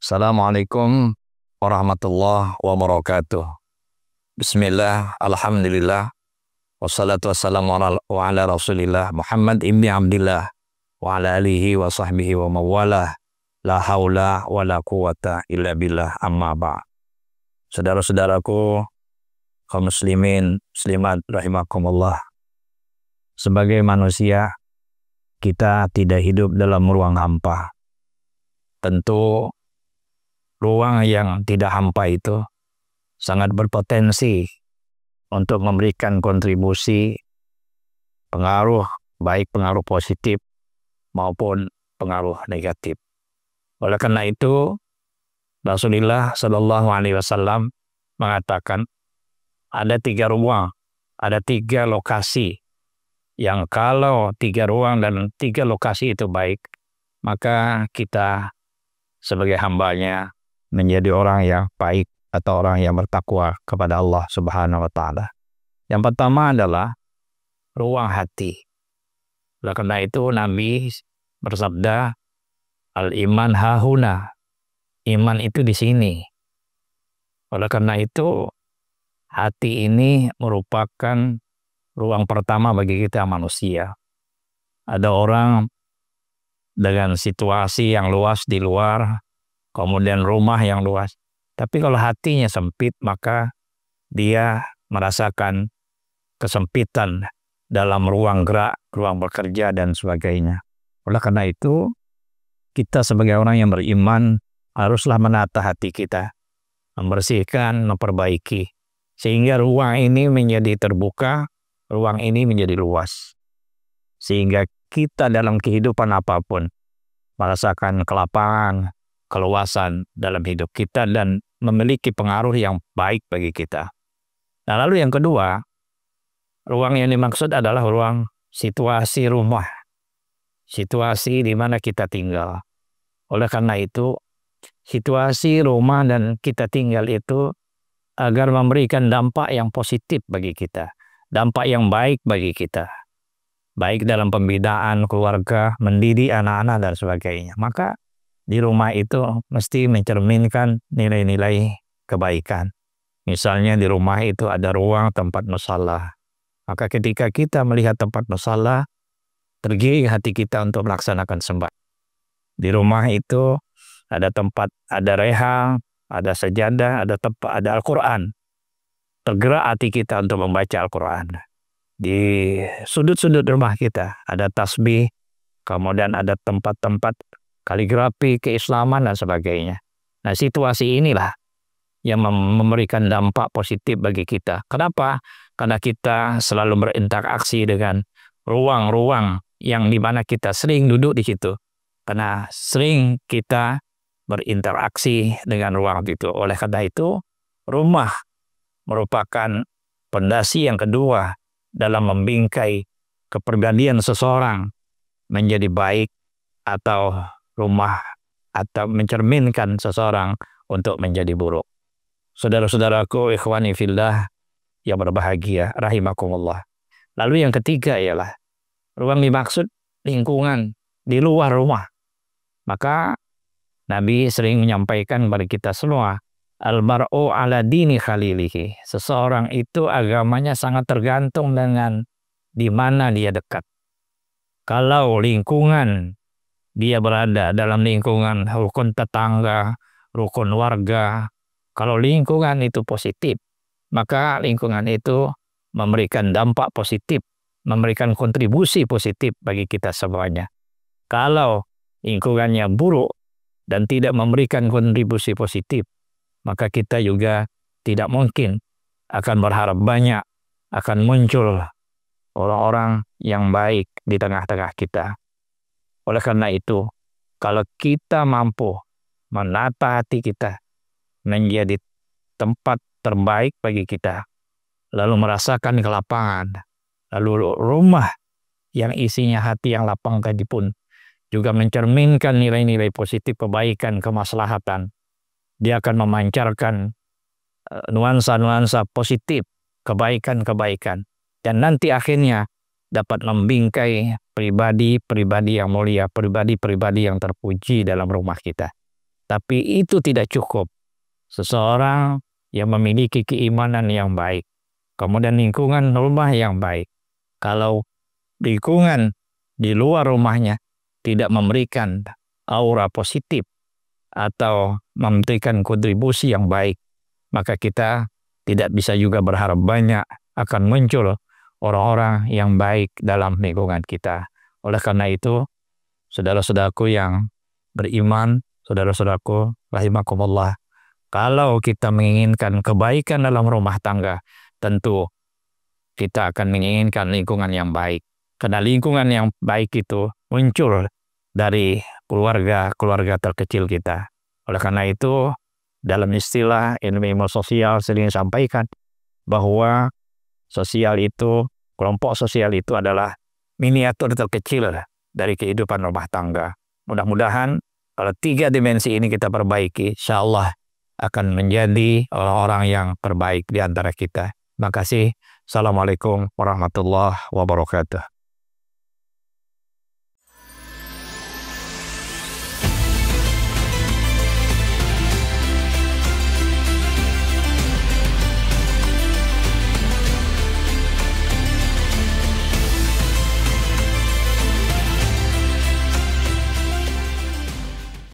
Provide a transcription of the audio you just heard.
Assalamualaikum warahmatullahi wabarakatuh. Bismillah, alhamdulillah, wassalatu wassalamu ala rasulillah Muhammad ibni Abdillah wa ala alihi wa sahbihi wa mawalah, la haula wa la quwata illa billah, amma ba'. Saudara-saudaraku, kaum muslimin, muslimat rahimakumullah. Sebagai manusia, kita tidak hidup dalam ruang hampa. Tentu ruang yang tidak hampa itu sangat berpotensi untuk memberikan kontribusi pengaruh, baik pengaruh positif maupun pengaruh negatif. Oleh karena itu, Rasulullah Shallallahu Alaihi Wasallam mengatakan ada 3 ruang, ada 3 lokasi yang kalau 3 ruang dan 3 lokasi itu baik, maka kita sebagai hambanya menjadi orang yang baik atau orang yang bertakwa kepada Allah Subhanahu wa Ta'ala. Yang pertama adalah ruang hati. Oleh karena itu Nabi bersabda, al-iman hahuna, iman itu di sini. Oleh karena itu hati ini merupakan ruang pertama bagi kita manusia. Ada orang dengan situasi yang luas di luar, kemudian rumah yang luas. Tapi kalau hatinya sempit, maka dia merasakan kesempitan dalam ruang gerak, ruang bekerja, dan sebagainya. Oleh karena itu, kita sebagai orang yang beriman haruslah menata hati kita, membersihkan, memperbaiki, sehingga ruang ini menjadi terbuka, ruang ini menjadi luas. Sehingga kita dalam kehidupan apapun merasakan kelapangan, keluasan dalam hidup kita dan memiliki pengaruh yang baik bagi kita. Nah, lalu yang kedua, ruang yang dimaksud adalah ruang situasi rumah, situasi di mana kita tinggal. Oleh karena itu, situasi rumah dan kita tinggal itu agar memberikan dampak yang positif bagi kita, dampak yang baik bagi kita, baik dalam pembinaan keluarga, mendidik anak-anak dan sebagainya. Maka di rumah itu mesti mencerminkan nilai-nilai kebaikan. Misalnya di rumah itu ada ruang tempat musalla. Maka ketika kita melihat tempat musalla, tergiring hati kita untuk melaksanakan sembahyang. Di rumah itu ada tempat, ada reha, ada sajadah, ada tempat, ada Al-Quran. Tergerak hati kita untuk membaca Al-Quran. Di sudut-sudut rumah kita ada tasbih, kemudian ada tempat-tempat kaligrafi, keislaman, dan sebagainya. Nah, situasi inilah yang memberikan dampak positif bagi kita. Kenapa? Karena kita selalu berinteraksi dengan ruang-ruang yang dimana kita sering duduk di situ. Karena sering kita berinteraksi dengan ruang itu. Oleh karena itu, rumah merupakan pondasi yang kedua dalam membingkai kepribadian seseorang menjadi baik, atau rumah atau mencerminkan seseorang untuk menjadi buruk. Saudara-saudaraku, ikhwani fillah yang berbahagia, rahimakumullah. Lalu yang ketiga ialah ruang dimaksud lingkungan di luar rumah. Maka Nabi sering menyampaikan kepada kita semua, al-mar'u ala dini khalilihi. Seseorang itu agamanya sangat tergantung dengan di mana dia dekat. Kalau lingkungan dia berada dalam lingkungan rukun tetangga, rukun warga, kalau lingkungan itu positif, maka lingkungan itu memberikan dampak positif, memberikan kontribusi positif bagi kita semuanya. Kalau lingkungannya buruk dan tidak memberikan kontribusi positif, maka kita juga tidak mungkin akan berharap banyak akan muncul orang-orang yang baik di tengah-tengah kita. Oleh karena itu, kalau kita mampu menata hati kita menjadi tempat terbaik bagi kita, lalu merasakan kelapangan, lalu rumah yang isinya hati yang lapang tadi pun juga mencerminkan nilai-nilai positif kebaikan, kemaslahatan, dia akan memancarkan nuansa-nuansa positif, kebaikan-kebaikan, dan nanti akhirnya dapat membingkai pribadi-pribadi yang mulia, pribadi-pribadi yang terpuji dalam rumah kita. Tapi itu tidak cukup. Seseorang yang memiliki keimanan yang baik, kemudian lingkungan rumah yang baik. Kalau lingkungan di luar rumahnya tidak memberikan aura positif atau memberikan kontribusi yang baik, maka kita tidak bisa juga berharap banyak akan muncul orang-orang yang baik dalam lingkungan kita. Oleh karena itu, saudara-saudaraku yang beriman, saudara-saudaraku rahimakumullah, kalau kita menginginkan kebaikan dalam rumah tangga, tentu kita akan menginginkan lingkungan yang baik. Karena lingkungan yang baik itu muncul dari keluarga terkecil kita. Oleh karena itu, dalam istilah ilmu sosial sering sampaikan bahwa kelompok sosial itu adalah miniatur terkecil dari kehidupan rumah tangga. Mudah-mudahan kalau 3 dimensi ini kita perbaiki, insya Allah akan menjadi orang-orang yang terbaik di antara kita. Terima kasih. Assalamualaikum warahmatullahi wabarakatuh.